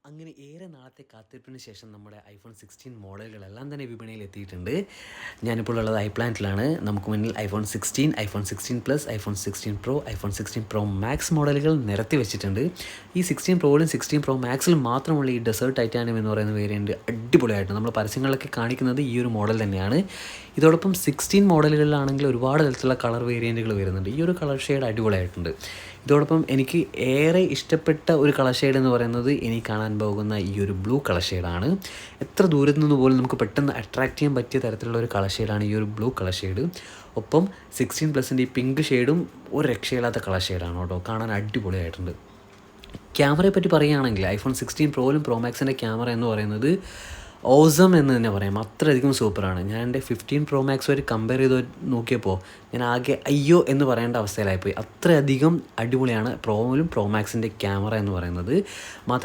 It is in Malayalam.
അങ്ങനെ ഏറെ നാളത്തെ കാത്തിരിപ്പിന് ശേഷം നമ്മുടെ ഐഫോൺ 16 മോഡലുകളെല്ലാം തന്നെ വിപണിയിൽ എത്തിയിട്ടുണ്ട്. ഞാനിപ്പോൾ ഉള്ളത് ഐപ്ലാനറ്റിലാണ്. നമുക്ക് മുന്നിൽ iPhone 16, iPhone 16 Plus, iPhone 16 Pro, iPhone 16 Pro Max മോഡലുകൾ നിരത്തി വെച്ചിട്ടുണ്ട്. ഈ 16 പ്രോയിലും 16 പ്രോ മാക്സിലും മാത്രമുള്ള ഈ ഡെസേർട്ട് ടൈറ്റാനിയം എന്ന് പറയുന്ന വേരിയൻറ്റ് അടിപൊളിയായിട്ട് നമ്മൾ പരസ്യങ്ങളിലൊക്കെ കാണിക്കുന്നത് ഈ ഒരു മോഡൽ തന്നെയാണ്. ഇതോടൊപ്പം 16 മോഡലുകളിലാണെങ്കിൽ ഒരുപാട് തരത്തിലുള്ള കളർ വേരിയൻറ്റുകൾ വരുന്നുണ്ട്. ഈ ഒരു കളർ ഷെയ്ഡ് അടിപൊളിയായിട്ടുണ്ട്. ഇതോടൊപ്പം എനിക്ക് ഏറെ ഇഷ്ടപ്പെട്ട ഒരു കളർ ഷെയ്ഡ് എന്ന് പറയുന്നത് ഇനി കാണാൻ പോകുന്ന ഈ ഒരു ബ്ലൂ കളർ ഷെയ്ഡാണ്. എത്ര ദൂരത്തു നിന്ന് പോലും നമുക്ക് പെട്ടെന്ന് അട്രാക്റ്റ് ചെയ്യാൻ പറ്റിയ തരത്തിലുള്ള ഒരു കളർ ഷെയ്ഡാണ് ഈ ഒരു ബ്ലൂ കളർ ഷെയ്ഡ്. ഒപ്പം 16 പ്ലസിൻ്റെ ഈ പിങ്ക് ഷെയ്ഡും ഒരു രക്ഷയില്ലാത്ത കളർ ഷെയ്ഡാണ് കേട്ടോ. കാണാൻ അടിപൊളിയായിട്ടുണ്ട്. ക്യാമറയെ പറ്റി പറയുകയാണെങ്കിൽ ഐഫോൺ 16 പ്രോയിലും പ്രോ മാക്സിൻ്റെ ക്യാമറ എന്ന് പറയുന്നത് ഓസം എന്ന് തന്നെ പറയാം. അത്രയധികം സൂപ്പറാണ്. ഞാൻ എൻ്റെ 15 പ്രോ മാക്സ് വരെ കമ്പയർ ചെയ്ത് നോക്കിയപ്പോൾ ഞാൻ ആകെ അയ്യോ എന്ന് പറയേണ്ട അവസ്ഥയിലായിപ്പോയി. അത്രയധികം അടിപൊളിയാണ് പ്രോയിലും പ്രോ മാക്സിൻ്റെ ക്യാമറ എന്ന് പറയുന്നത്.